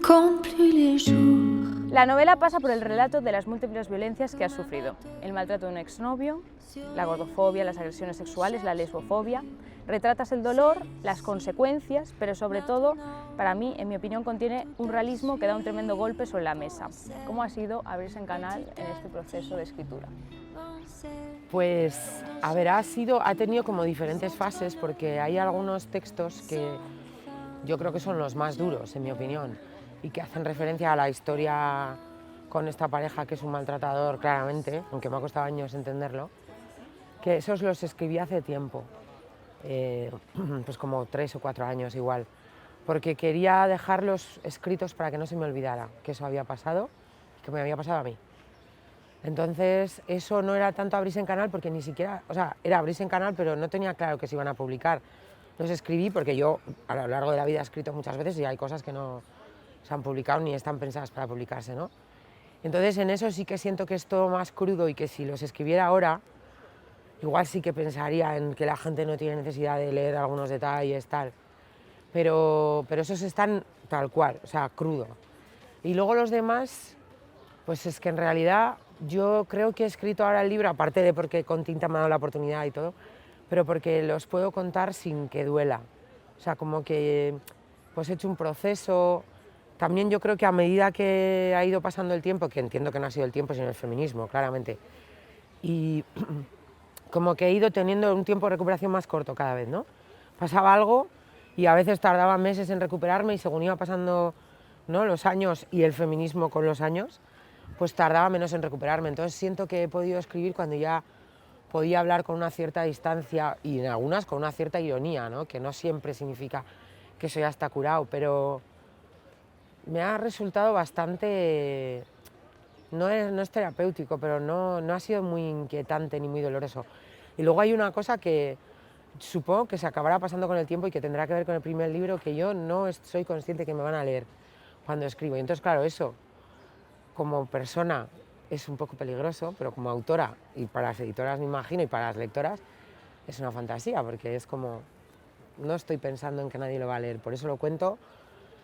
compte plus les jours. La novela pasa por el relato de las múltiples violencias que has sufrido. El maltrato de un exnovio, la gordofobia, las agresiones sexuales, la lesbofobia. Retratas el dolor, las consecuencias, pero sobre todo, para mí, en mi opinión, contiene un realismo que da un tremendo golpe sobre la mesa. ¿Cómo ha sido abrirse en canal en este proceso de escritura? Pues, a ver, ha tenido como diferentes fases, porque hay algunos textos que yo creo que son los más duros, en mi opinión, y que hacen referencia a la historia con esta pareja que es un maltratador, claramente, aunque me ha costado años entenderlo, que esos los escribí hace tiempo, pues como 3 o 4 años igual, porque quería dejarlos escritos para que no se me olvidara que eso había pasado y que me había pasado a mí. Entonces, eso no era tanto abrirse en canal, porque ni siquiera, o sea, era abrirse en canal, pero no tenía claro que se iban a publicar. Los escribí porque yo a lo largo de la vida he escrito muchas veces y hay cosas que no se han publicado ni están pensadas para publicarse, ¿no? Entonces, en eso sí que siento que es todo más crudo y que si los escribiera ahora, igual sí que pensaría en que la gente no tiene necesidad de leer algunos detalles, tal. Pero esos están tal cual, o sea, crudo. Y luego los demás, pues es que en realidad yo creo que he escrito ahora el libro, aparte de porque con tinta me ha dado la oportunidad y todo, pero porque los puedo contar sin que duela. O sea, como que pues he hecho un proceso. También yo creo que a medida que ha ido pasando el tiempo, que entiendo que no ha sido el tiempo sino el feminismo, claramente, y como que he ido teniendo un tiempo de recuperación más corto cada vez, ¿no? Pasaba algo y a veces tardaba meses en recuperarme y según iba pasando, ¿no?, los años y el feminismo con los años, pues tardaba menos en recuperarme. Entonces siento que he podido escribir cuando ya podía hablar con una cierta distancia y en algunas con una cierta ironía, ¿no?, que no siempre significa que eso ya está curado, pero me ha resultado bastante, no es terapéutico, pero no ha sido muy inquietante ni muy doloroso. Y luego hay una cosa que supongo que se acabará pasando con el tiempo y que tendrá que ver con el primer libro, que yo no soy consciente que me van a leer cuando escribo. Y entonces, claro, eso como persona es un poco peligroso, pero como autora, y para las editoras me imagino, y para las lectoras, es una fantasía, porque es como, no estoy pensando en que nadie lo va a leer, por eso lo cuento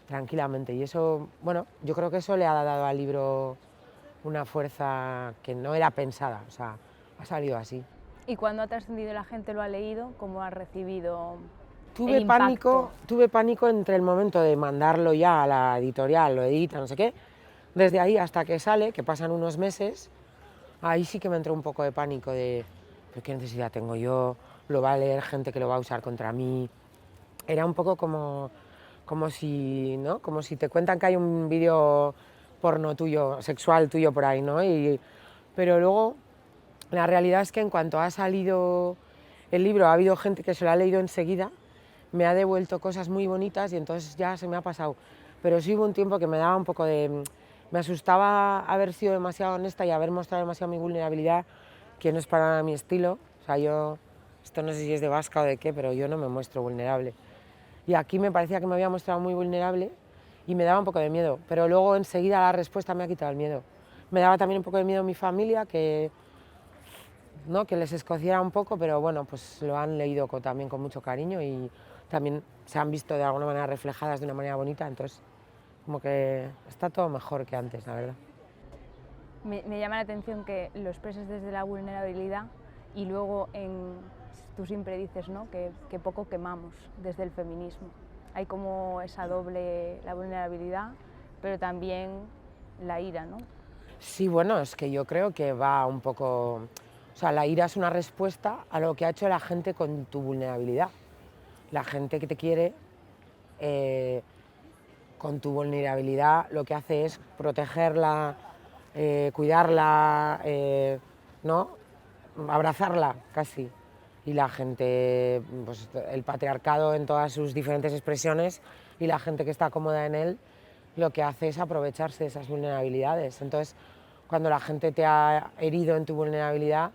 tranquilamente. Y eso, bueno, yo creo que eso le ha dado al libro una fuerza que no era pensada, o sea, ha salido así. ¿Y cuando ha trascendido y la gente lo ha leído, cómo ha recibido el Tuve impacto? pánico entre el momento de mandarlo ya a la editorial, lo edita, no sé qué, desde ahí hasta que sale, que pasan unos meses, ahí sí que me entró un poco de pánico de, ¿pero qué necesidad tengo yo? Lo va a leer gente que lo va a usar contra mí. Era un poco como si, ¿no?, como si te cuentan que hay un vídeo porno tuyo, sexual tuyo por ahí, ¿no? Pero luego la realidad es que en cuanto ha salido el libro ha habido gente que se lo ha leído enseguida, me ha devuelto cosas muy bonitas y entonces ya se me ha pasado. Pero sí hubo un tiempo que me daba un poco de... Me asustaba haber sido demasiado honesta y haber mostrado demasiado mi vulnerabilidad, que no es para nada mi estilo. O sea, yo, esto no sé si es de vasca o de qué, pero yo no me muestro vulnerable. Y aquí me parecía que me había mostrado muy vulnerable y me daba un poco de miedo, pero luego enseguida la respuesta me ha quitado el miedo. Me daba también un poco de miedo mi familia, ¿no?, que les escociera un poco, pero bueno, pues lo han leído también con mucho cariño y también se han visto de alguna manera reflejadas de una manera bonita, entonces como que está todo mejor que antes, la verdad. Me llama la atención que lo expreses desde la vulnerabilidad y luego tú siempre dices, ¿no?, que poco quemamos desde el feminismo. Hay como esa doble, la vulnerabilidad, pero también la ira, ¿no? Sí, bueno, es que yo creo que va un poco... O sea, la ira es una respuesta a lo que ha hecho la gente con tu vulnerabilidad. La gente que te quiere, con tu vulnerabilidad, lo que hace es protegerla, cuidarla, ¿no?, abrazarla casi. Y la gente, pues el patriarcado en todas sus diferentes expresiones y la gente que está cómoda en él, lo que hace es aprovecharse de esas vulnerabilidades. Entonces, cuando la gente te ha herido en tu vulnerabilidad,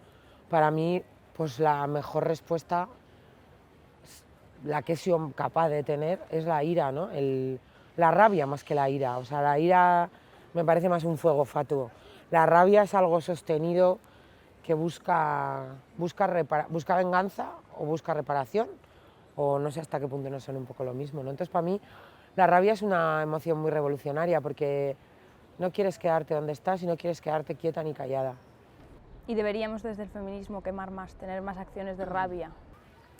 para mí, pues la mejor respuesta, la que he sido capaz de tener, es la ira, ¿no? La rabia más que la ira. O sea, la ira me parece más un fuego fatuo. La rabia es algo sostenido que busca venganza o busca reparación, o no sé hasta qué punto no son un poco lo mismo, ¿no? Entonces, para mí, La rabia es una emoción muy revolucionaria porque no quieres quedarte donde estás y no quieres quedarte quieta ni callada. ¿Y deberíamos desde el feminismo quemar más, tener más acciones de rabia?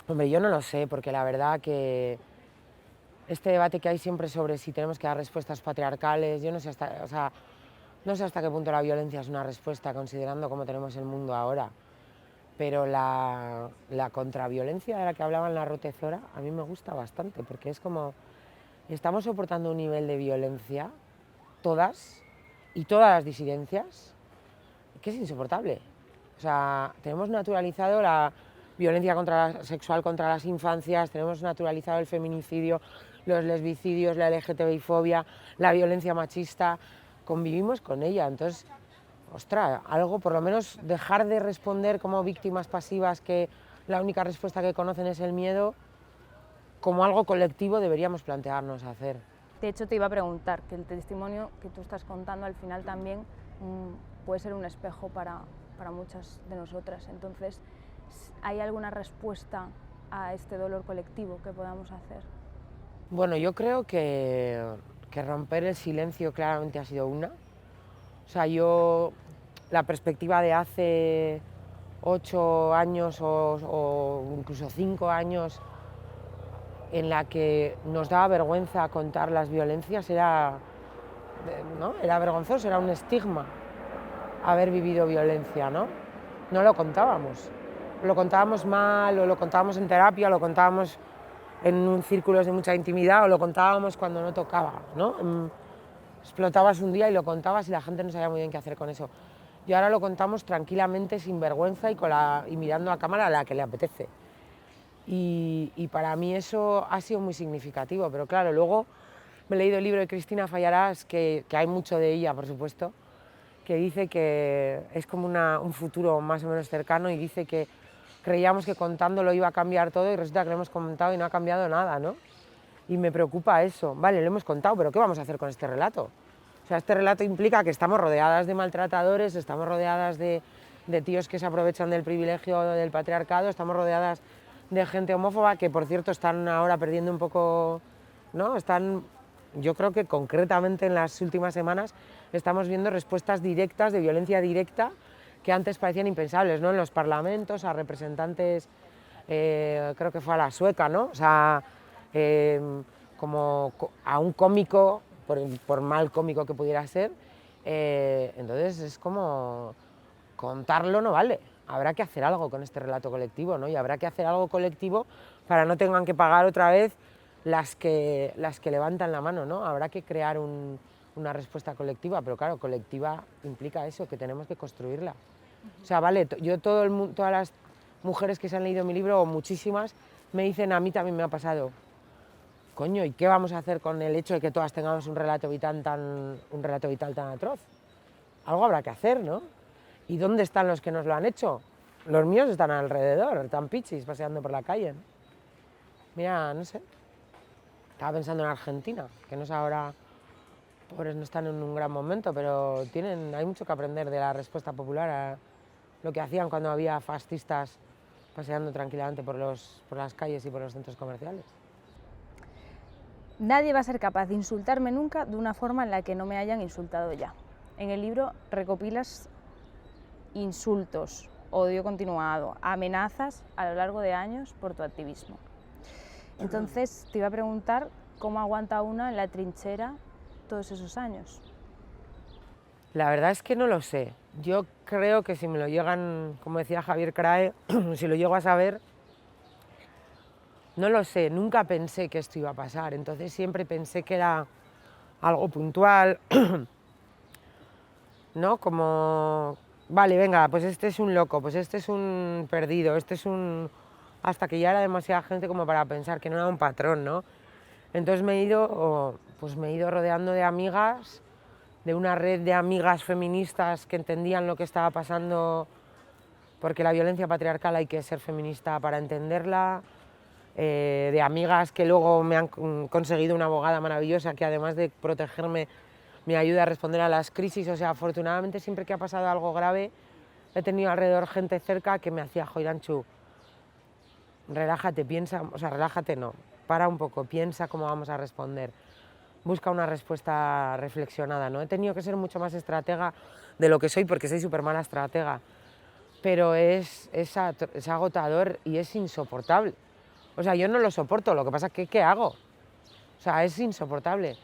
Hombre, yo no lo sé, porque la verdad que este debate que hay siempre sobre si tenemos que dar respuestas patriarcales, yo no sé hasta, o sea, no sé hasta qué punto la violencia es una respuesta, considerando cómo tenemos el mundo ahora. Pero la contraviolencia de la que hablaba en la Rotezora a mí me gusta bastante, porque es como, estamos soportando un nivel de violencia, todas, y todas las disidencias, que es insoportable. O sea, tenemos naturalizado la violencia sexual contra las infancias, tenemos naturalizado el feminicidio, los lesbicidios, la LGTBI-fobia, la violencia machista, convivimos con ella. Entonces, ostras, algo, por lo menos dejar de responder como víctimas pasivas que la única respuesta que conocen es el miedo, como algo colectivo deberíamos plantearnos hacer. De hecho, te iba a preguntar, que el testimonio que tú estás contando al final también puede ser un espejo para muchas de nosotras. Entonces, ¿hay alguna respuesta a este dolor colectivo que podamos hacer? Bueno, yo creo que romper el silencio claramente ha sido una. O sea, la perspectiva de hace 8 años o incluso 5 años en la que nos daba vergüenza contar las violencias, ¿no? Era vergonzoso, era un estigma haber vivido violencia, ¿no? No lo contábamos. Lo contábamos mal, o lo contábamos en terapia, o lo contábamos en círculos de mucha intimidad, o lo contábamos cuando no tocaba, ¿no? Explotabas un día y lo contabas y la gente no sabía muy bien qué hacer con eso. Y ahora lo contamos tranquilamente, sin vergüenza y mirando a cámara a la que le apetece. Y para mí eso ha sido muy significativo, pero claro, luego me he leído el libro de Cristina Fallarás, que hay mucho de ella, por supuesto, que dice que es como un futuro más o menos cercano, y dice que creíamos que contándolo iba a cambiar todo y resulta que lo hemos contado y no ha cambiado nada, ¿no? Y me preocupa eso. Vale, lo hemos contado, pero ¿qué vamos a hacer con este relato? O sea, este relato implica que estamos rodeadas de maltratadores, estamos rodeadas de tíos que se aprovechan del privilegio del patriarcado, estamos rodeadas de gente homófoba que, por cierto, están ahora perdiendo un poco, ¿no? Yo creo que concretamente en las últimas semanas estamos viendo respuestas directas de violencia directa que antes parecían impensables, ¿no? En los parlamentos, a representantes, creo que fue a la sueca, ¿no? O sea, como a un cómico, por mal cómico que pudiera ser, entonces es como contarlo no vale, habrá que hacer algo con este relato colectivo, ¿no? Y habrá que hacer algo colectivo para no tengan que pagar otra vez las que levantan la mano, ¿no? Habrá que crear una respuesta colectiva, pero claro, colectiva implica eso, que tenemos que construirla. O sea, vale, todas las mujeres que se han leído mi libro, o muchísimas, me dicen, a mí también me ha pasado. Coño, ¿y qué vamos a hacer con el hecho de que todas tengamos un relato vital tan atroz? Algo habrá que hacer, ¿no? ¿Y dónde están los que nos lo han hecho? Los míos están alrededor, están pichis paseando por la calle, ¿no? Mira, no sé, estaba pensando en Argentina, que no sé ahora, pobres no están en un gran momento, pero hay mucho que aprender de la respuesta popular a lo que hacían cuando había fascistas paseando tranquilamente por las calles y por los centros comerciales. Nadie va a ser capaz de insultarme nunca de una forma en la que no me hayan insultado ya. En el libro recopilas insultos, odio continuado, amenazas a lo largo de años por tu activismo. Entonces te iba a preguntar cómo aguanta una en la trinchera todos esos años. La verdad es que no lo sé. Yo creo que si me lo llegan, como decía Javier Crae, si lo llego a saber, no lo sé, nunca pensé que esto iba a pasar, entonces siempre pensé que era algo puntual, ¿no? Como, vale, venga, pues este es un loco, pues este es un perdido, este es un... hasta que ya era demasiada gente como para pensar que no era un patrón, ¿no? Entonces me he ido rodeando de amigas, de una red de amigas feministas que entendían lo que estaba pasando, porque la violencia patriarcal hay que ser feminista para entenderla, de amigas que luego me han conseguido una abogada maravillosa que, además de protegerme, me ayuda a responder a las crisis. O sea, afortunadamente, siempre que ha pasado algo grave, he tenido alrededor gente cerca que me hacía, jo, Irantxu, relájate, piensa, o sea, relájate no, para un poco, piensa cómo vamos a responder. busca una respuesta reflexionada, ¿no? He tenido que ser mucho más estratega de lo que soy, porque soy súper mala estratega, pero es agotador y es insoportable. O sea, yo no lo soporto, lo que pasa es que ¿qué hago? O sea, es insoportable.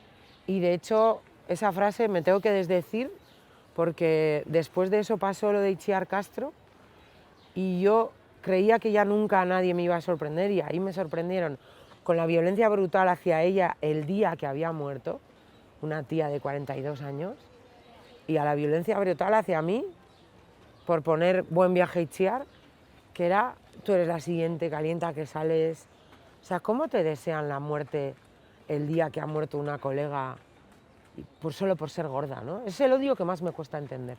Y de hecho, esa frase me tengo que desdecir, porque después de eso pasó lo de Itziar Castro y yo creía que ya nunca nadie me iba a sorprender, y ahí me sorprendieron con la violencia brutal hacia ella el día que había muerto, una tía de 42 años, y a la violencia brutal hacia mí por poner Buen viaje Itziar, que era: tú eres la siguiente, calienta que sales. O sea, ¿cómo te desean la muerte el día que ha muerto una colega solo por ser gorda, ¿no? Es el odio que más me cuesta entender.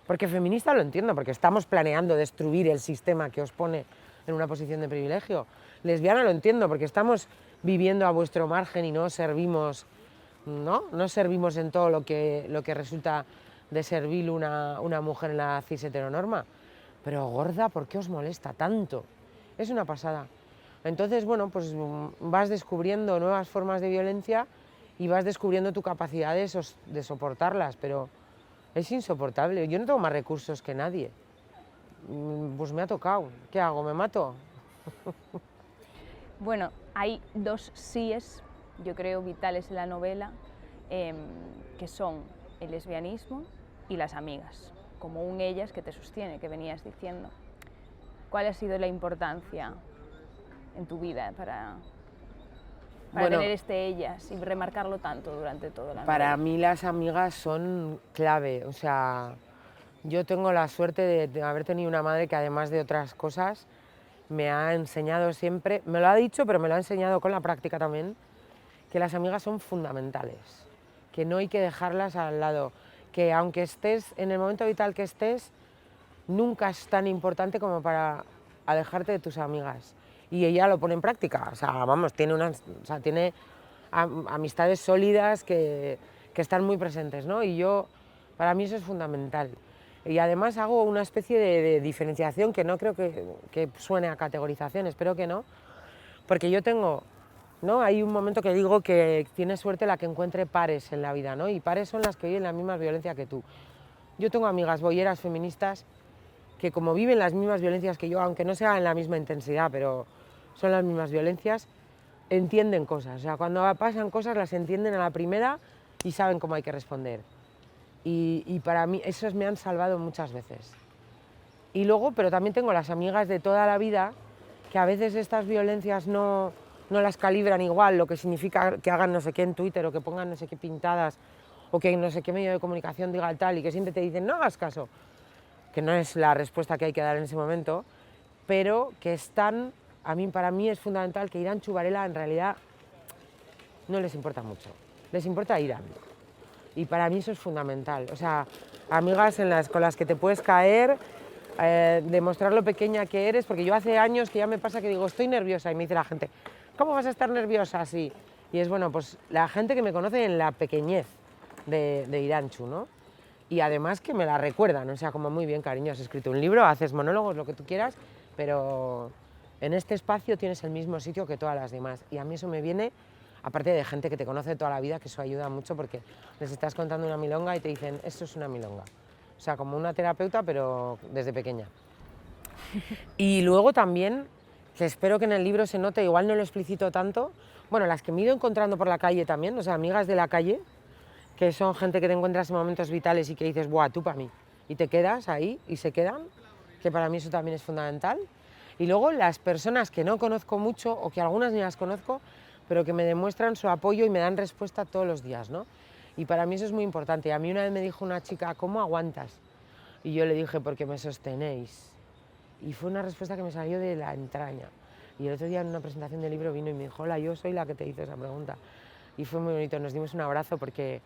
Porque feminista lo entiendo, porque estamos planeando destruir el sistema que os pone en una posición de privilegio. Lesbiana lo entiendo, porque estamos viviendo a vuestro margen y no servimos, ¿no? No servimos en todo lo que resulta de servil una mujer en la cis heteronorma. Pero gorda, ¿por qué os molesta tanto? Es una pasada. Entonces, bueno, pues vas descubriendo nuevas formas de violencia y vas descubriendo tu capacidad de soportarlas, pero es insoportable. Yo no tengo más recursos que nadie. Pues me ha tocado. ¿Qué hago? ¿Me mato? Bueno, hay dos síes, yo creo, vitales en la novela, que son el lesbianismo y las amigas, como un ellas que te sostiene, que venías diciendo. ¿Cuál ha sido la importancia en tu vida para tener este ellas y remarcarlo tanto durante toda la novela? Para mí las amigas son clave. O sea, yo tengo la suerte de haber tenido una madre que, además de otras cosas, me ha enseñado siempre, me lo ha dicho, pero me lo ha enseñado con la práctica también, que las amigas son fundamentales, que no hay que dejarlas al lado, que aunque estés en el momento vital que estés, nunca es tan importante como para alejarte de tus amigas. Y ella lo pone en práctica, o sea, vamos, tiene amistades sólidas que están muy presentes, ¿no? Y para mí eso es fundamental. Y además hago una especie de diferenciación que no creo que suene a categorización, espero que no, porque yo tengo, ¿no? Hay un momento que digo que tiene suerte la que encuentre pares en la vida, ¿no? Y pares son las que viven la misma violencia que tú. Yo tengo amigas boyeras feministas que, como viven las mismas violencias que yo, aunque no sea en la misma intensidad, pero son las mismas violencias, entienden cosas. O sea, cuando pasan cosas las entienden a la primera y saben cómo hay que responder. Y para mí esos me han salvado muchas veces. Y luego, pero también tengo las amigas de toda la vida, que a veces estas violencias no las calibran igual, lo que significa que hagan no sé qué en Twitter, o que pongan no sé qué pintadas, o que en no sé qué medio de comunicación diga tal, y que siempre te dicen no hagas caso, que no es la respuesta que hay que dar en ese momento, pero que están, para mí es fundamental que Irán Varela en realidad no les importa mucho, les importa Irán. Y para mí eso es fundamental. O sea, amigas con las que te puedes caer, demostrar lo pequeña que eres, porque yo hace años que ya me pasa que digo, estoy nerviosa, y me dice la gente, ¿cómo vas a estar nerviosa así? Y es, bueno, pues la gente que me conoce en la pequeñez de Irantxu, ¿no? Y además que me la recuerdan, o sea, como muy bien, cariño, has escrito un libro, haces monólogos, lo que tú quieras, pero en este espacio tienes el mismo sitio que todas las demás. Y a mí eso me viene, aparte de gente que te conoce toda la vida, que eso ayuda mucho, porque les estás contando una milonga y te dicen, esto es una milonga. O sea, como una terapeuta, pero desde pequeña. Y luego también, que espero que en el libro se note, igual no lo explicito tanto, bueno, las que me he ido encontrando por la calle también, o sea, amigas de la calle, que son gente que te encuentras en momentos vitales y que dices, buah, tú para mí, y te quedas ahí y se quedan, que para mí eso también es fundamental. Y luego las personas que no conozco mucho, o que algunas ni las conozco, pero que me demuestran su apoyo y me dan respuesta todos los días, ¿no? Y para mí eso es muy importante. A mí una vez me dijo una chica, ¿cómo aguantas? Y yo le dije, porque me sostenéis. Y fue una respuesta que me salió de la entraña. Y el otro día en una presentación del libro vino y me dijo, hola, yo soy la que te hizo esa pregunta. Y fue muy bonito, nos dimos un abrazo, porque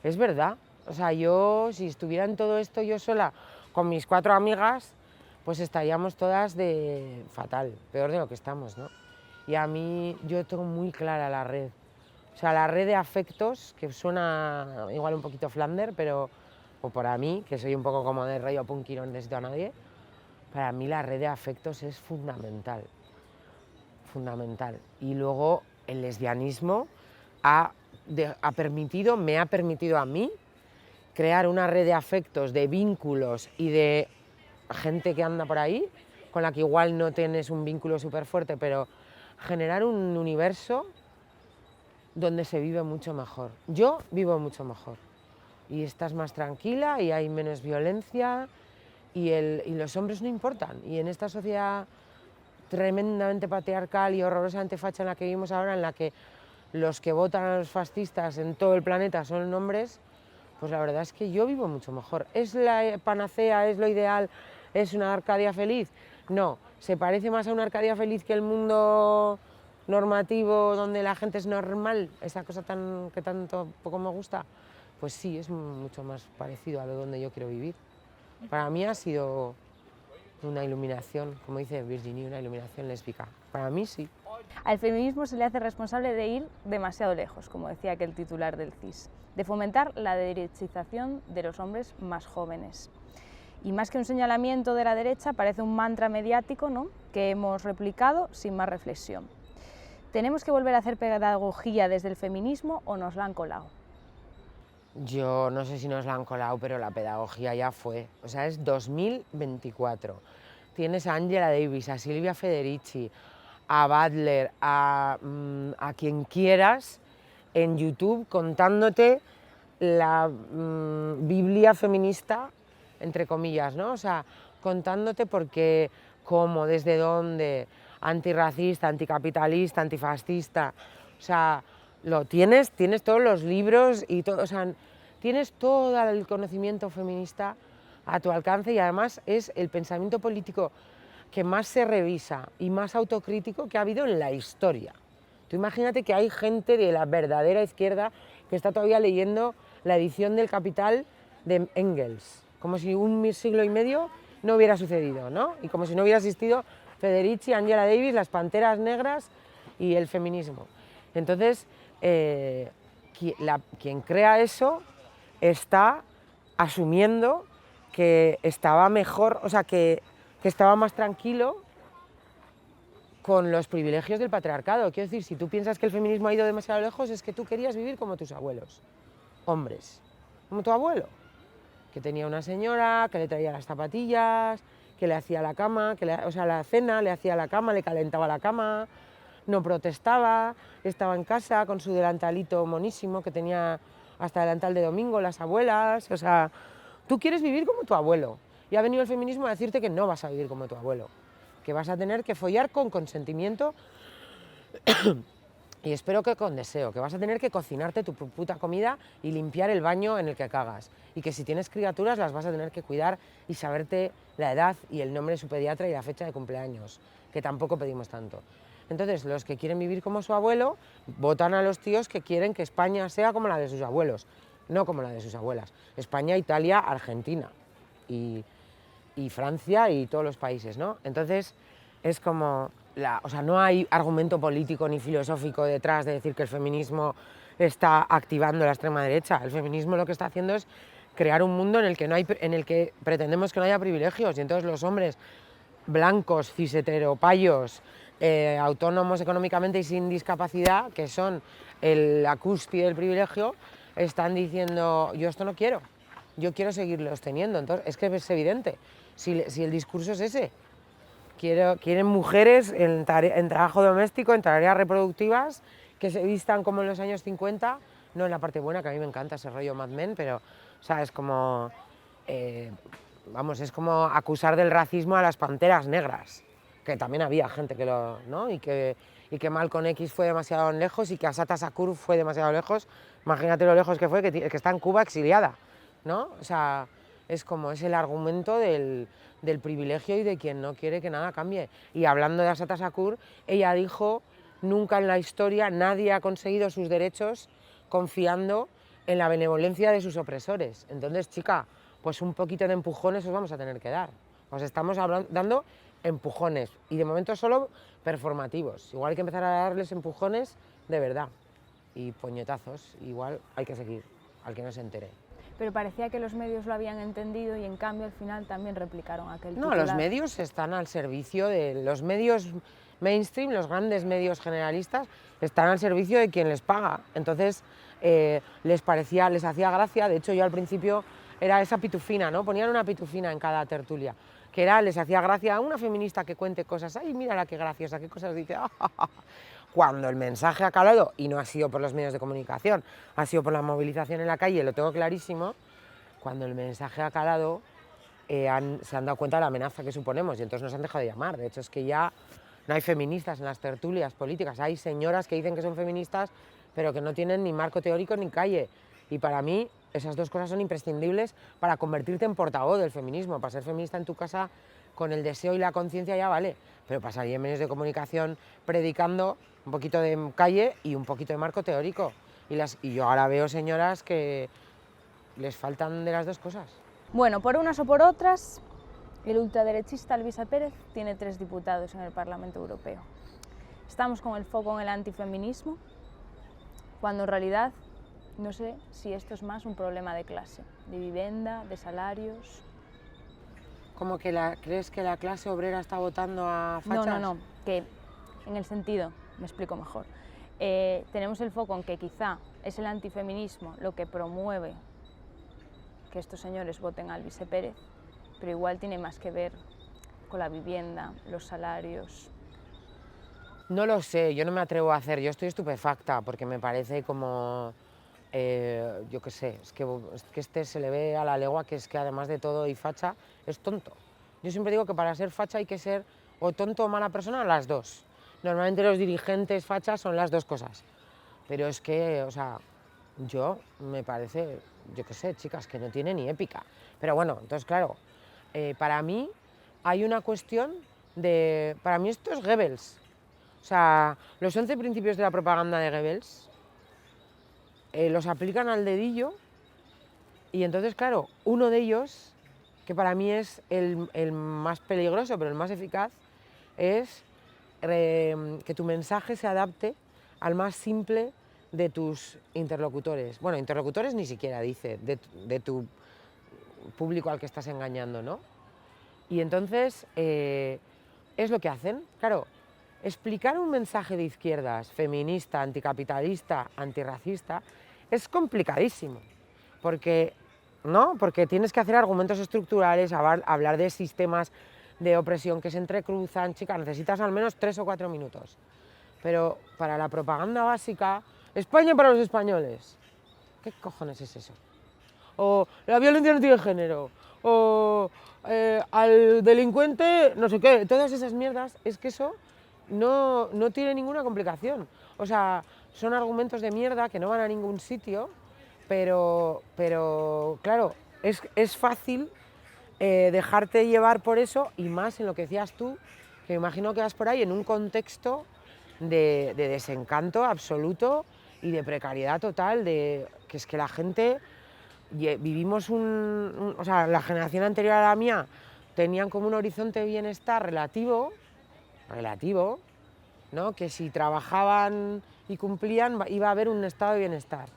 es verdad. O sea, yo, si estuviera en todo esto yo sola, con mis 4 amigas, pues estaríamos todas de fatal, peor de lo que estamos, ¿no? Y a mí, yo tengo muy clara la red. O sea, la red de afectos, que suena igual un poquito Flander, pero, o para mí, que soy un poco como de rollo punky, no necesito a nadie, para mí la red de afectos es fundamental, fundamental. Y luego el lesbianismo, me ha permitido a mí crear una red de afectos, de vínculos y de gente que anda por ahí, con la que igual no tienes un vínculo súper fuerte, pero generar un universo donde se vive mucho mejor. Yo vivo mucho mejor y estás más tranquila y hay menos violencia y los hombres no importan. Y en esta sociedad tremendamente patriarcal y horrorosamente facha en la que vivimos ahora, en la que los que votan a los fascistas en todo el planeta son hombres, pues la verdad es que yo vivo mucho mejor. ¿Es la panacea, es lo ideal, es una Arcadia feliz? No, ¿se parece más a una Arcadia feliz que el mundo normativo donde la gente es normal, esa cosa que tanto poco me gusta? Pues sí, es mucho más parecido a lo donde yo quiero vivir. Para mí ha sido una iluminación, como dice Virginie, una iluminación lésbica. Para mí sí. Al feminismo se le hace responsable de ir demasiado lejos, como decía aquel titular del CIS, de fomentar la derechización de los hombres más jóvenes. Y más que un señalamiento de la derecha, parece un mantra mediático, ¿no?, que hemos replicado sin más reflexión. ¿Tenemos que volver a hacer pedagogía desde el feminismo o nos la han colado? Yo no sé si nos la han colado, pero la pedagogía ya fue. O sea, es 2024. Tienes a Angela Davis, a Silvia Federici, a Butler, a quien quieras en YouTube contándote la Biblia feminista, entre comillas, ¿no? O sea, contándote por qué, cómo, desde dónde, antirracista, anticapitalista, antifascista. O sea, tienes todos los libros y todo, o sea, tienes todo el conocimiento feminista a tu alcance y además es el pensamiento político que más se revisa y más autocrítico que ha habido en la historia. Tú imagínate que hay gente de la verdadera izquierda que está todavía leyendo la edición del Capital de Engels, como si un siglo y medio no hubiera sucedido, ¿no? Y como si no hubiera existido Federici, Angela Davis, las Panteras Negras y el feminismo. Entonces, quien crea eso está asumiendo que estaba mejor, o sea, que estaba más tranquilo con los privilegios del patriarcado. Quiero decir, si tú piensas que el feminismo ha ido demasiado lejos, es que tú querías vivir como tus abuelos, hombres, como tu abuelo, que tenía una señora, que le traía las zapatillas, que le hacía la cama, o sea, la cena, le hacía la cama, le calentaba la cama, no protestaba, estaba en casa con su delantalito monísimo, que tenía hasta delantal de domingo, las abuelas, o sea, tú quieres vivir como tu abuelo. Y ha venido el feminismo a decirte que no vas a vivir como tu abuelo, que vas a tener que follar con consentimiento y espero que con deseo, que vas a tener que cocinarte tu puta comida y limpiar el baño en el que cagas, y que si tienes criaturas las vas a tener que cuidar y saberte la edad y el nombre de su pediatra y la fecha de cumpleaños, que tampoco pedimos tanto. Entonces, los que quieren vivir como su abuelo votan a los tíos que quieren que España sea como la de sus abuelos, no como la de sus abuelas. España, Italia, Argentina y Francia y todos los países, ¿no? Entonces, es como, o sea, no hay argumento político ni filosófico detrás de decir que el feminismo está activando la extrema derecha. El feminismo lo que está haciendo es crear un mundo en el que pretendemos que no haya privilegios, y entonces los hombres blancos, cis-heteropayos, autónomos económicamente y sin discapacidad, que son la cúspide del privilegio, están diciendo, yo esto no quiero, yo quiero seguirlos teniendo. Entonces, es que es evidente, si el discurso es ese, quieren mujeres en trabajo doméstico, en tareas reproductivas, que se vistan como en los años 50, no en la parte buena, que a mí me encanta ese rollo Mad Men, pero, o sea, es como, vamos, es como acusar del racismo a las Panteras Negras, que también había gente que ¿no? y que Malcolm X fue demasiado lejos y que Assata Shakur fue demasiado lejos. Imagínate lo lejos que fue, que está en Cuba exiliada, ¿no? O sea, es el argumento del privilegio y de quien no quiere que nada cambie. Y hablando de Assata Shakur, ella dijo, nunca en la historia nadie ha conseguido sus derechos confiando en la benevolencia de sus opresores. Entonces, chica, pues un poquito de empujones os vamos a tener que dar. Os estamos dando empujones, y de momento solo performativos. Igual hay que empezar a darles empujones de verdad y puñetazos. Igual hay que seguir al que no se entere. Pero parecía que los medios lo habían entendido y en cambio al final también replicaron aquel No, titular. los medios están al servicio de los medios mainstream, los grandes medios generalistas, están al servicio de quien les paga. Entonces les hacía gracia. De hecho, yo al principio era esa pitufina, ¿no? Ponían una pitufina en cada tertulia, que les hacía gracia a una feminista que cuente cosas. ¡Ay, mírala qué graciosa, qué cosas dice! Cuando el mensaje ha calado, y no ha sido por los medios de comunicación, ha sido por la movilización en la calle, lo tengo clarísimo, cuando el mensaje ha calado, se han dado cuenta de la amenaza que suponemos y entonces nos han dejado de llamar. De hecho, es que ya no hay feministas en las tertulias políticas, hay señoras que dicen que son feministas, pero que no tienen ni marco teórico ni calle. Y para mí, esas dos cosas son imprescindibles para convertirte en portavoz del feminismo. Para ser feminista en tu casa, con el deseo y la conciencia ya vale, pero para salir en medios de comunicación predicando un poquito de calle y un poquito de marco teórico. Y yo ahora veo señoras que les faltan de las dos cosas. Bueno, por unas o por otras, el ultraderechista Elvisa Pérez tiene 3 diputados en el Parlamento Europeo. Estamos con el foco en el antifeminismo, cuando en realidad no sé si esto es más un problema de clase, de vivienda, de salarios. ¿Cómo que crees que la clase obrera está votando a fachas? No, que en el sentido, me explico mejor. Tenemos el foco en que quizá es el antifeminismo lo que promueve que estos señores voten a Elvisa Pérez, pero igual tiene más que ver con la vivienda, los salarios. No lo sé, yo no me atrevo a hacer, yo estoy estupefacta porque me parece como, yo qué sé, es que este se le ve a la legua que es que además de todo y facha, es tonto. Yo siempre digo que para ser facha hay que ser o tonto o mala persona, las dos. Normalmente los dirigentes fachas son las dos cosas, pero es que, o sea, yo me parece, yo qué sé, chicas, que no tiene ni épica. Pero bueno, entonces claro, para mí hay una cuestión de, para mí esto es Goebbels. O sea, los 11 principios de la propaganda de Goebbels los aplican al dedillo y entonces, claro, uno de ellos, que para mí es el más peligroso, pero el más eficaz, es que tu mensaje se adapte al más simple de tus interlocutores. Bueno, interlocutores ni siquiera dice, de tu público al que estás engañando, ¿no? Y entonces es lo que hacen, claro. Explicar un mensaje de izquierdas, feminista, anticapitalista, antirracista, es complicadísimo, porque tienes que hacer argumentos estructurales, hablar de sistemas de opresión que se entrecruzan, chica, necesitas al menos 3 o 4 minutos. Pero para la propaganda básica, España para los españoles, ¿qué cojones es eso? O la violencia no tiene género, o al delincuente, no sé qué, todas esas mierdas, es que eso no tiene ninguna complicación. O sea, son argumentos de mierda que no van a ningún sitio, pero claro, es fácil dejarte llevar por eso, y más en lo que decías tú, que me imagino que vas por ahí en un contexto de desencanto absoluto y de precariedad total, que es que la gente, vivimos o sea, la generación anterior a la mía tenían como un horizonte de bienestar relativo, ¿no? Que si trabajaban y cumplían iba a haber un estado de bienestar.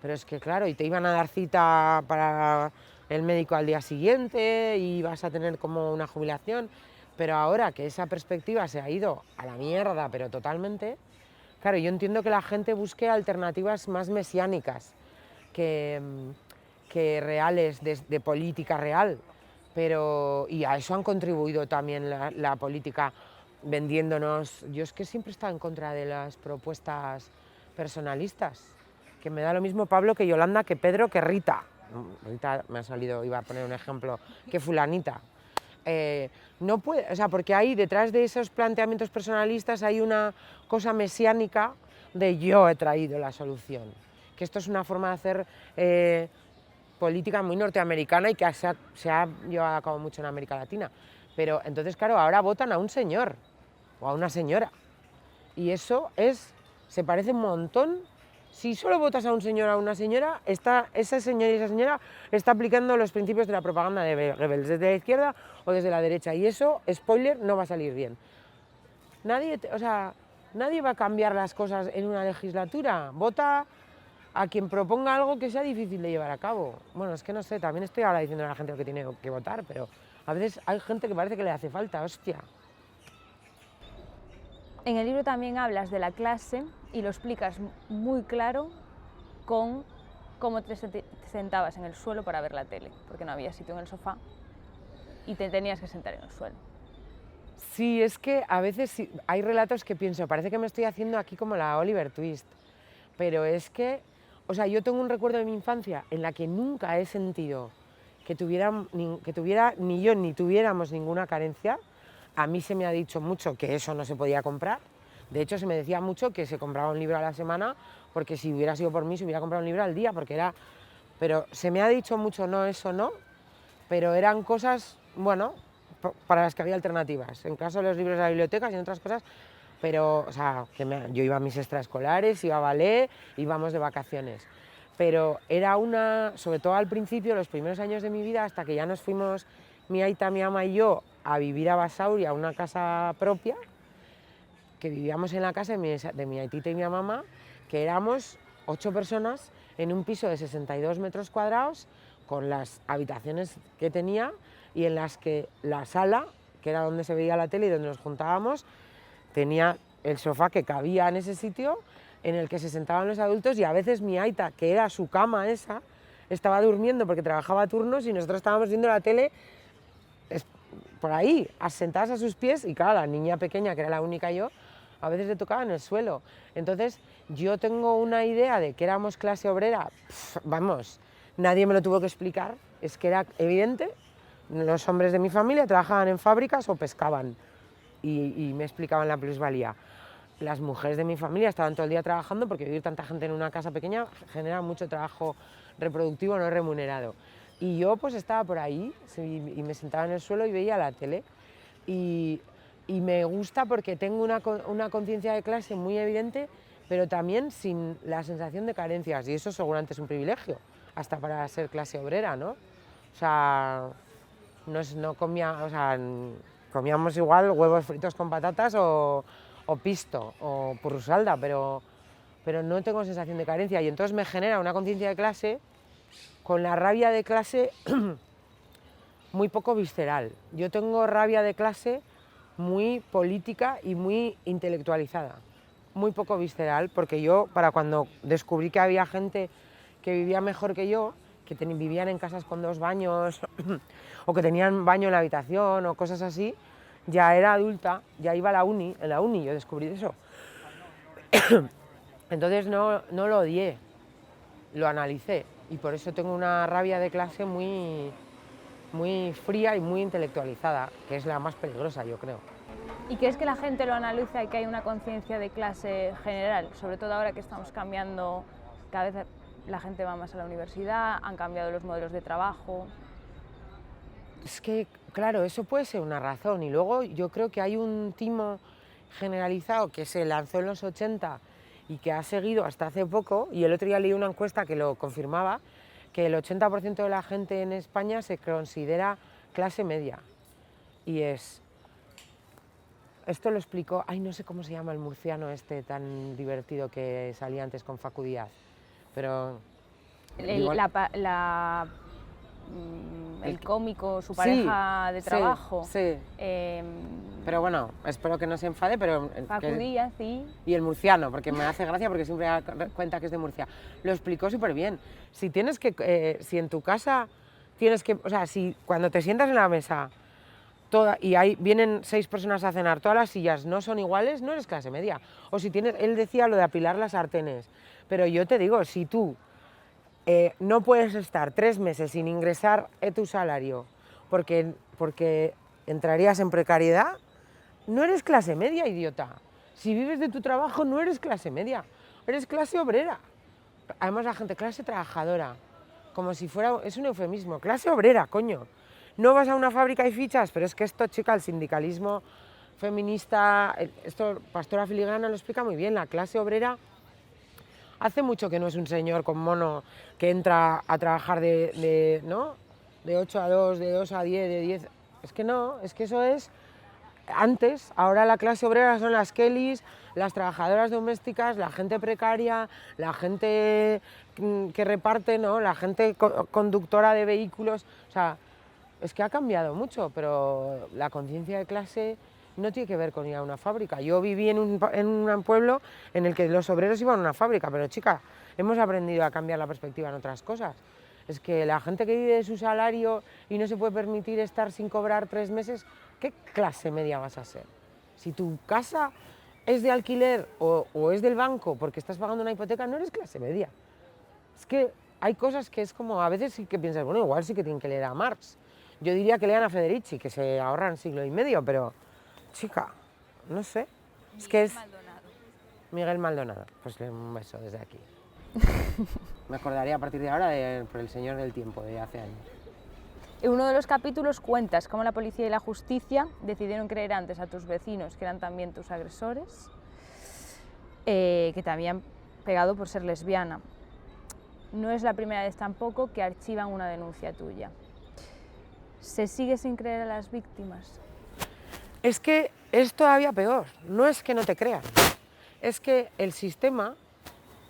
Pero es que claro, y te iban a dar cita para el médico al día siguiente y vas a tener como una jubilación, pero ahora que esa perspectiva se ha ido a la mierda, pero totalmente, claro, yo entiendo que la gente busque alternativas más mesiánicas que reales, de política real, y a eso han contribuido también la política vendiéndonos. Yo es que siempre he estado en contra de las propuestas personalistas, que me da lo mismo Pablo que Yolanda, que Pedro, que Rita. Rita me ha salido, iba a poner un ejemplo, que fulanita. No puede, o sea, porque ahí detrás de esos planteamientos personalistas hay una cosa mesiánica de yo he traído la solución, que esto es una forma de hacer política muy norteamericana y que se ha llevado a cabo mucho en América Latina. Pero entonces, claro, ahora votan a un señor o a una señora. Y eso se parece un montón. Si solo votas a un señor o a una señora, ese señor y esa señora está aplicando los principios de la propaganda de Goebbels, desde la izquierda o desde la derecha. Y eso, spoiler, no va a salir bien. Nadie va a cambiar las cosas en una legislatura. Vota a quien proponga algo que sea difícil de llevar a cabo. Bueno, es que no sé, también estoy ahora diciendo a la gente lo que tiene que votar, pero a veces hay gente que parece que le hace falta, hostia. En el libro también hablas de la clase y lo explicas muy claro con cómo te sentabas en el suelo para ver la tele, porque no había sitio en el sofá y te tenías que sentar en el suelo. Sí, es que a veces sí, hay relatos que pienso, parece que me estoy haciendo aquí como la Oliver Twist, pero es que, o sea, yo tengo un recuerdo de mi infancia en la que nunca he sentido que tuviera ni yo ni tuviéramos ninguna carencia. A mí se me ha dicho mucho que eso no se podía comprar. De hecho, se me decía mucho que se compraba un libro a la semana, porque si hubiera sido por mí, se hubiera comprado un libro al día, porque era... Pero se me ha dicho mucho, no, eso no, pero eran cosas, bueno, para las que había alternativas. En caso de los libros de la biblioteca y en otras cosas, pero, o sea, yo iba a mis extraescolares, iba a ballet, íbamos de vacaciones. Pero era una, sobre todo al principio, los primeros años de mi vida, hasta que ya nos fuimos mi aita, mi ama y yo a vivir a Basauri, a una casa propia, que vivíamos en la casa de mi aitita y mi mamá, que éramos 8 personas en un piso de 62 metros cuadrados, con las habitaciones que tenía y en las que la sala, que era donde se veía la tele y donde nos juntábamos, tenía el sofá que cabía en ese sitio, en el que se sentaban los adultos, y a veces mi aita, que era su cama esa, estaba durmiendo porque trabajaba a turnos y nosotros estábamos viendo la tele por ahí, sentadas a sus pies, y claro, la niña pequeña, que era la única yo, a veces le tocaba en el suelo. Entonces yo tengo una idea de que éramos clase obrera, vamos, nadie me lo tuvo que explicar, es que era evidente. Los hombres de mi familia trabajaban en fábricas o pescaban y me explicaban la plusvalía. Las mujeres de mi familia estaban todo el día trabajando, porque vivir tanta gente en una casa pequeña genera mucho trabajo reproductivo no remunerado. Y yo pues estaba por ahí y me sentaba en el suelo y veía la tele. Y me gusta porque tengo una conciencia de clase muy evidente, pero también sin la sensación de carencias, y eso seguramente es un privilegio, hasta para ser clase obrera, ¿no? O sea, comíamos igual huevos fritos con patatas o pisto o purrusalda, pero no tengo sensación de carencia, y entonces me genera una conciencia de clase con la rabia de clase muy poco visceral. Yo tengo rabia de clase muy política y muy intelectualizada, muy poco visceral, porque yo, para cuando descubrí que había gente que vivía mejor que yo, que vivían en casas con 2 baños o que tenían baño en la habitación o cosas así, ya era adulta, ya iba a la uni, en la uni yo descubrí eso. Entonces no lo odié, lo analicé, y por eso tengo una rabia de clase muy fría y muy intelectualizada, que es la más peligrosa, yo creo. ¿Y crees que la gente lo analiza y que hay una conciencia de clase general? Sobre todo ahora que estamos cambiando, cada vez la gente va más a la universidad, han cambiado los modelos de trabajo. Es que, claro, eso puede ser una razón, y luego yo creo que hay un timo generalizado que se lanzó en los 80 y que ha seguido hasta hace poco, y el otro día leí una encuesta que lo confirmaba, que el 80% de la gente en España se considera clase media, y esto lo explicó, no sé cómo se llama el murciano este tan divertido que salía antes con Facu Díaz, pero... El cómico, su pareja de trabajo. Sí. Pero bueno, espero que no se enfade, pero... Facu Díaz y el murciano, porque me hace gracia, porque siempre da cuenta que es de Murcia. Lo explicó súper bien. Si si en tu casa tienes que... O sea, si cuando te sientas en la mesa y vienen 6 personas a cenar, todas las sillas no son iguales, no eres clase media. O si tienes... Él decía lo de apilar las sartenes. Pero yo te digo, si tú no puedes estar 3 meses sin ingresar tu salario porque entrarías en precariedad, no eres clase media, idiota. Si vives de tu trabajo, no eres clase media, eres clase obrera. Además, la gente, clase trabajadora, como si fuera... Es un eufemismo, clase obrera, coño. No vas a una fábrica y fichas, pero es que esto, chica, el sindicalismo feminista, esto Pastora Filigrana lo explica muy bien, la clase obrera hace mucho que no es un señor con mono que entra a trabajar de 8 a 2, de 2 a 10, de 10... Es que no, es que eso es antes. Ahora la clase obrera son las Kellys, las trabajadoras domésticas, la gente precaria, la gente que reparte, ¿no? La gente conductora de vehículos. O sea, es que ha cambiado mucho, pero la conciencia de clase no tiene que ver con ir a una fábrica. Yo viví en un pueblo en el que los obreros iban a una fábrica, pero chica, hemos aprendido a cambiar la perspectiva en otras cosas. Es que la gente que vive de su salario y no se puede permitir estar sin cobrar 3 meses, ¿qué clase media vas a ser? Si tu casa es de alquiler o es del banco porque estás pagando una hipoteca, no eres clase media. Es que hay cosas que es como, a veces sí que piensas, bueno, igual sí que tienen que leer a Marx. Yo diría que lean a Federici, que se ahorran siglo y medio, pero, chica, no sé. Es que es Miguel Maldonado. Pues un beso desde aquí. Me acordaría a partir de ahora por El Señor del Tiempo, de hace años. En uno de los capítulos cuentas cómo la policía y la justicia decidieron creer antes a tus vecinos, que eran también tus agresores, que te habían pegado por ser lesbiana. No es la primera vez tampoco que archivan una denuncia tuya. ¿Se sigue sin creer a las víctimas? Es que es todavía peor. No es que no te crean, es que el sistema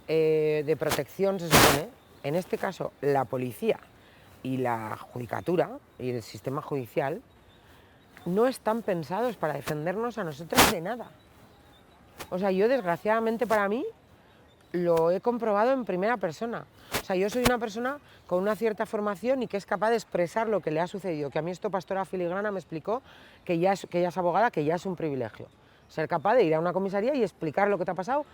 de protección, se supone, en este caso la policía y la judicatura y el sistema judicial, no están pensados para defendernos a nosotras de nada. O sea, yo desgraciadamente para mí lo he comprobado en primera persona. O sea, yo soy una persona con una cierta formación y que es capaz de expresar lo que le ha sucedido, que a mí esto Pastora Filigrana me explicó que ella es abogada, que ya es un privilegio. Ser capaz de ir a una comisaría y explicar lo que te ha pasado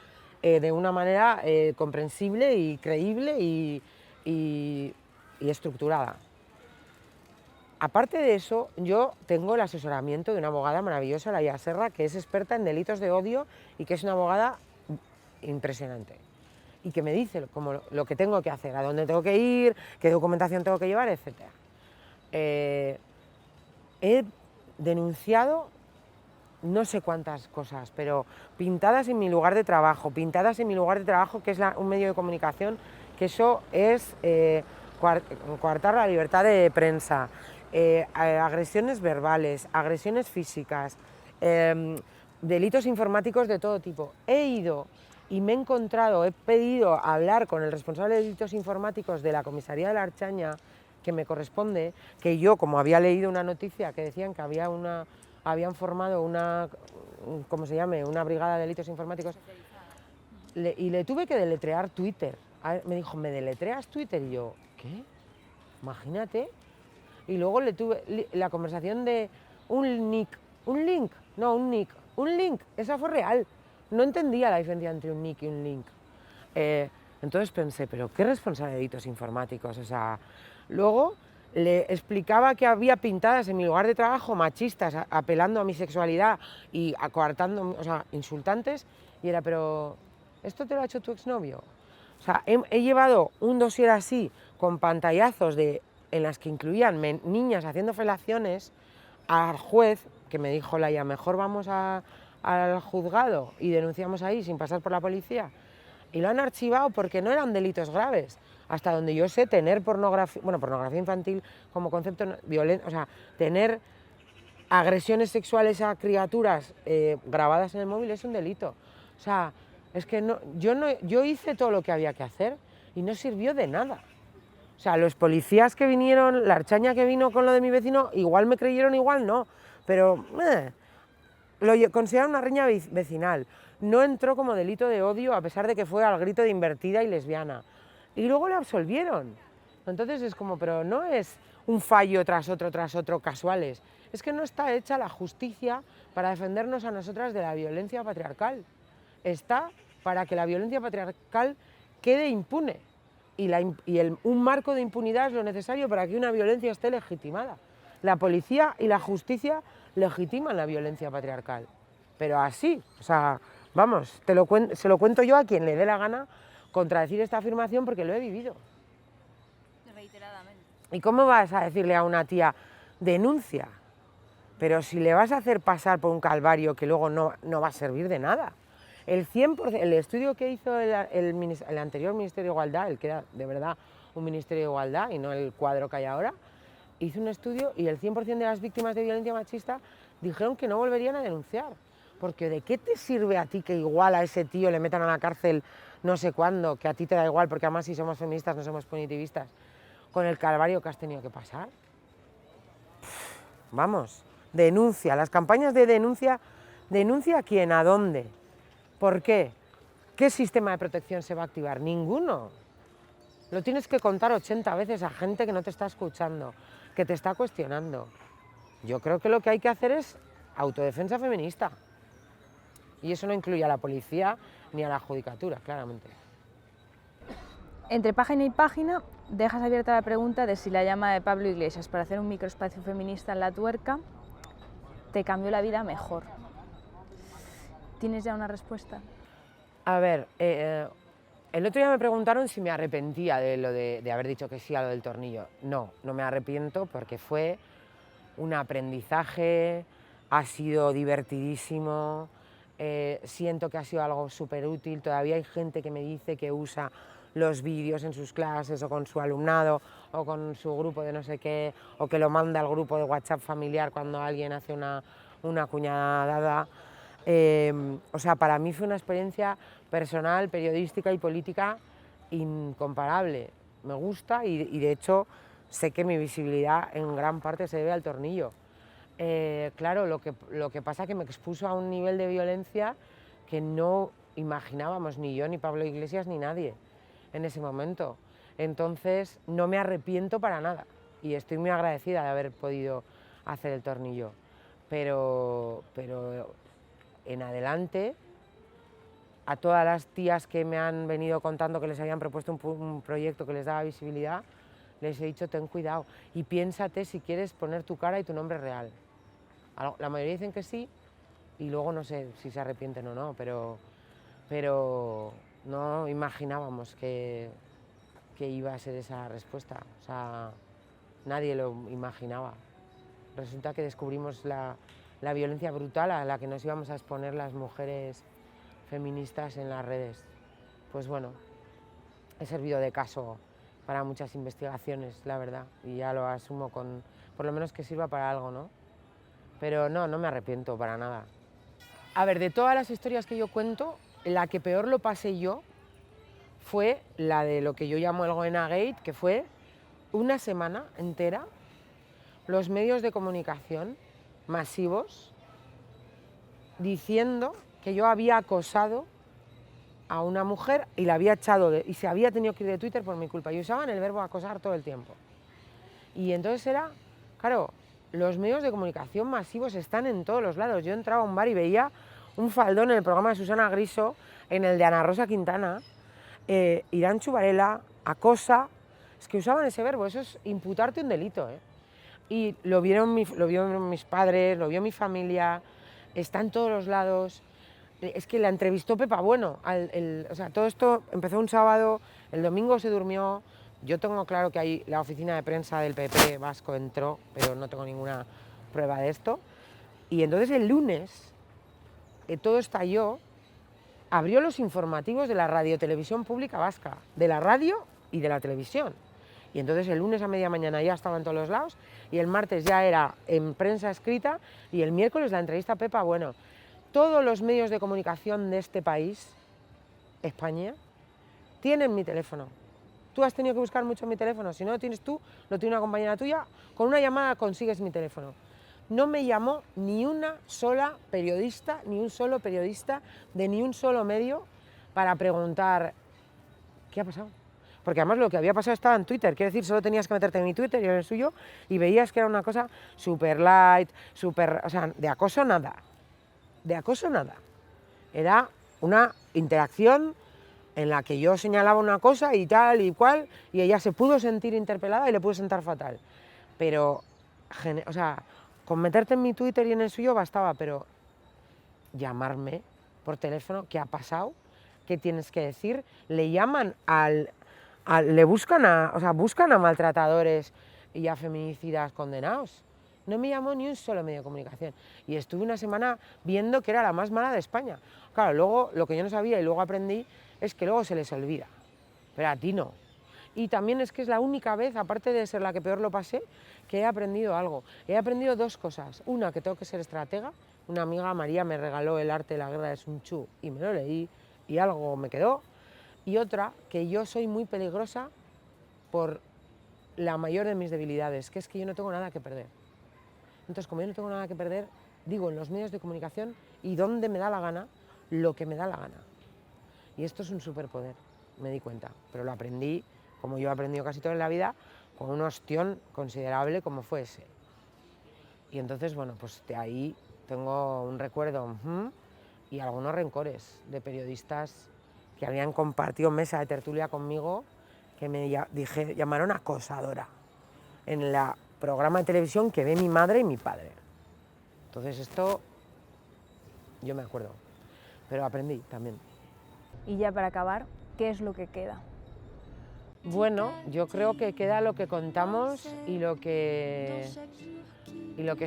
de una manera comprensible y creíble y estructurada. Aparte de eso, yo tengo el asesoramiento de una abogada maravillosa, Laia Serra, que es experta en delitos de odio y que es una abogada impresionante. Y que me dice como lo que tengo que hacer, a dónde tengo que ir, qué documentación tengo que llevar, etc. He denunciado no sé cuántas cosas, pero pintadas en mi lugar de trabajo, que es un medio de comunicación, que eso es coartar la libertad de prensa, agresiones verbales, agresiones físicas, delitos informáticos de todo tipo. He ido y me he encontrado, he pedido hablar con el responsable de delitos informáticos de la comisaría de la Archaña, que me corresponde, que yo, como había leído una noticia que decían que habían formado una brigada de delitos informáticos, y le tuve que deletrear Twitter. Me dijo, ¿me deletreas Twitter? Y yo, ¿qué? Imagínate. Y luego le tuve la conversación de un link, esa fue real. No entendía la diferencia entre un nick y un link. Entonces pensé, ¿pero qué responsable de delitos informáticos? O sea, luego le explicaba que había pintadas en mi lugar de trabajo machistas, apelando a mi sexualidad y coartando, o sea, insultantes, y era, pero ¿esto te lo ha hecho tu exnovio? O sea, he llevado un dossier así, con pantallazos en las que incluían niñas haciendo felaciones, al juez, que me dijo, Laia, mejor vamos al juzgado y denunciamos ahí sin pasar por la policía. Y lo han archivado porque no eran delitos graves. Hasta donde yo sé, tener pornografía infantil como concepto violento, o sea, tener agresiones sexuales a criaturas grabadas en el móvil es un delito. O sea, es que yo hice todo lo que había que hacer y no sirvió de nada. O sea, los policías que vinieron, la Archaña que vino con lo de mi vecino, igual me creyeron, igual no, pero lo consideraron una riña vecinal. No entró como delito de odio a pesar de que fue al grito de invertida y lesbiana. Y luego le absolvieron. Entonces es como, pero no es un fallo tras otro casuales. Es que no está hecha la justicia para defendernos a nosotras de la violencia patriarcal. Está para que la violencia patriarcal quede impune. Un marco de impunidad es lo necesario para que una violencia esté legitimada. La policía y la justicia legitiman la violencia patriarcal. Pero así, o sea, vamos, se lo cuento yo a quien le dé la gana contradecir esta afirmación porque lo he vivido. Reiteradamente. ¿Y cómo vas a decirle a una tía, denuncia? Pero si le vas a hacer pasar por un calvario que luego no va a servir de nada. El 100%, el estudio que hizo el anterior Ministerio de Igualdad, el que era de verdad un Ministerio de Igualdad y no el cuadro que hay ahora, hizo un estudio y el 100% de las víctimas de violencia machista dijeron que no volverían a denunciar. Porque ¿de qué te sirve a ti que igual a ese tío le metan a la cárcel no sé cuándo, que a ti te da igual, porque además si somos feministas no somos punitivistas, con el calvario que has tenido que pasar? Vamos, denuncia, las campañas de denuncia, ¿denuncia a quién? ¿A dónde? ¿Por qué? ¿Qué sistema de protección se va a activar? Ninguno. Lo tienes que contar 80 veces a gente que no te está escuchando, que te está cuestionando. Yo creo que lo que hay que hacer es autodefensa feminista. Y eso no incluye a la policía ni a la judicatura, claramente. Entre página y página dejas abierta la pregunta de si la llama de Pablo Iglesias para hacer un microespacio feminista en La Tuerca te cambió la vida mejor. ¿Tienes ya una respuesta? A ver, el otro día me preguntaron si me arrepentía de haber dicho que sí a lo del tornillo. No, no me arrepiento porque fue un aprendizaje, ha sido divertidísimo, siento que ha sido algo súper útil. Todavía hay gente que me dice que usa los vídeos en sus clases o con su alumnado o con su grupo de no sé qué, o que lo manda al grupo de WhatsApp familiar cuando alguien hace una cuñadada. O sea, para mí fue una experiencia personal, periodística y política incomparable. Me gusta y de hecho sé que mi visibilidad en gran parte se debe al tornillo. Claro, lo que pasa es que me expuso a un nivel de violencia que no imaginábamos ni yo, ni Pablo Iglesias, ni nadie en ese momento. Entonces no me arrepiento para nada y estoy muy agradecida de haber podido hacer el tornillo. Pero en adelante, a todas las tías que me han venido contando que les habían propuesto un proyecto que les daba visibilidad, les he dicho ten cuidado y piénsate si quieres poner tu cara y tu nombre real. La mayoría dicen que sí y luego no sé si se arrepienten o no, pero no imaginábamos que iba a ser esa respuesta. O sea, nadie lo imaginaba. Resulta que descubrimos la violencia brutal a la que nos íbamos a exponer las mujeres feministas en las redes. Pues bueno, he servido de caso para muchas investigaciones, la verdad, y ya lo asumo por lo menos que sirva para algo, ¿no? Pero no me arrepiento para nada. A ver, de todas las historias que yo cuento, la que peor lo pasé yo fue la de lo que yo llamo el Goena Gate, que fue una semana entera los medios de comunicación masivos diciendo que yo había acosado a una mujer y la había echado y se había tenido que ir de Twitter por mi culpa. Y usaban el verbo acosar todo el tiempo. Y entonces era, claro, los medios de comunicación masivos están en todos los lados. Yo entraba a un bar y veía un faldón en el programa de Susana Griso, en el de Ana Rosa Quintana, Irán Varela, acosa. Es que usaban ese verbo, eso es imputarte un delito, ¿eh? Y lo vieron mis padres, lo vio mi familia, está en todos los lados. Es que la entrevistó Pepa Bueno. O sea, todo esto empezó un sábado, el domingo se durmió. Yo tengo claro que ahí la oficina de prensa del PP vasco entró, pero no tengo ninguna prueba de esto. Y entonces el lunes todo estalló, abrió los informativos de la radiotelevisión pública vasca, de la radio y de la televisión. Y entonces el lunes a media mañana ya estaba en todos los lados y el martes ya era en prensa escrita y el miércoles la entrevista a Pepa Bueno. Todos los medios de comunicación de este país, España, tienen mi teléfono. Tú has tenido que buscar mucho mi teléfono, si no lo tienes tú, lo tiene una compañera tuya, con una llamada consigues mi teléfono. No me llamó ni una sola periodista, ni un solo periodista de ni un solo medio para preguntar ¿qué ha pasado? Porque además lo que había pasado estaba en Twitter, quiero decir, solo tenías que meterte en mi Twitter y en el suyo y veías que era una cosa súper light, o sea, de acoso nada. De acoso nada. Era una interacción en la que yo señalaba una cosa y tal y cual, y ella se pudo sentir interpelada y le pudo sentar fatal. Pero, o sea, con meterte en mi Twitter y en el suyo bastaba, pero llamarme por teléfono, ¿qué ha pasado? ¿Qué tienes que decir? Le llaman le buscan buscan a maltratadores y a feminicidas condenados. No me llamó ni un solo medio de comunicación. Y estuve una semana viendo que era la más mala de España. Claro, luego lo que yo no sabía y luego aprendí es que luego se les olvida. Pero a ti no. Y también es que es la única vez, aparte de ser la que peor lo pasé, que he aprendido algo. He aprendido dos cosas. Una, que tengo que ser estratega. Una amiga, María, me regaló El arte de la guerra de Sun Tzu y me lo leí y algo me quedó. Y otra, que yo soy muy peligrosa por la mayor de mis debilidades, que es que yo no tengo nada que perder. Entonces, como yo no tengo nada que perder, digo en los medios de comunicación y donde me da la gana, lo que me da la gana. Y esto es un superpoder, me di cuenta, pero lo aprendí, como yo he aprendido casi todo en la vida, con un ostión considerable como fue ese. Y entonces, bueno, pues de ahí tengo un recuerdo y algunos rencores de periodistas que habían compartido mesa de tertulia conmigo, que me llamaron acosadora en el programa de televisión que ve mi madre y mi padre. Entonces esto, yo me acuerdo, pero aprendí también. Y ya para acabar, ¿qué es lo que queda? Bueno, yo creo que queda lo que contamos y lo que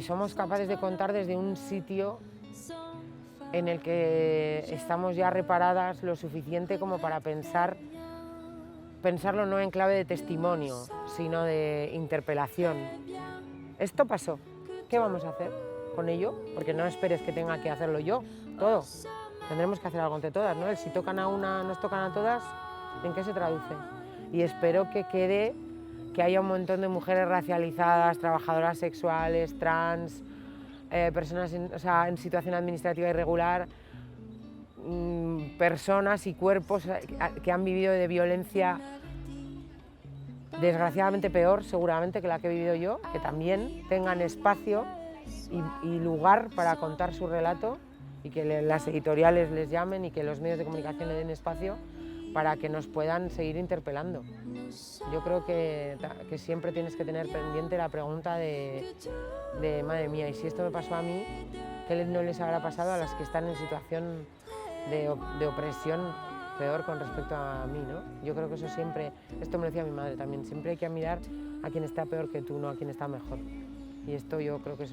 somos capaces de contar desde un sitio en el que estamos ya reparadas lo suficiente como para pensarlo no en clave de testimonio, sino de interpelación. Esto pasó, ¿qué vamos a hacer con ello? Porque no esperes que tenga que hacerlo yo, todo. Tendremos que hacer algo entre todas, ¿no? El si tocan a una, nos tocan a todas, ¿en qué se traduce? Y espero que quede, que haya un montón de mujeres racializadas, trabajadoras sexuales, trans, personas en situación administrativa irregular, personas y cuerpos que han vivido de violencia desgraciadamente peor seguramente que la que he vivido yo, que también tengan espacio y lugar para contar su relato y que las editoriales les llamen y que los medios de comunicación le den espacio para que nos puedan seguir interpelando. Yo creo que siempre tienes que tener pendiente la pregunta de madre mía, y si esto me pasó a mí, ¿qué no les habrá pasado a las que están en situación de opresión peor con respecto a mí, ¿no? Yo creo que eso siempre, esto me lo decía mi madre también, siempre hay que mirar a quien está peor que tú, no a quien está mejor. Y esto yo creo que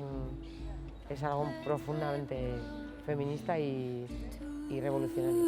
es algo profundamente feminista y revolucionario.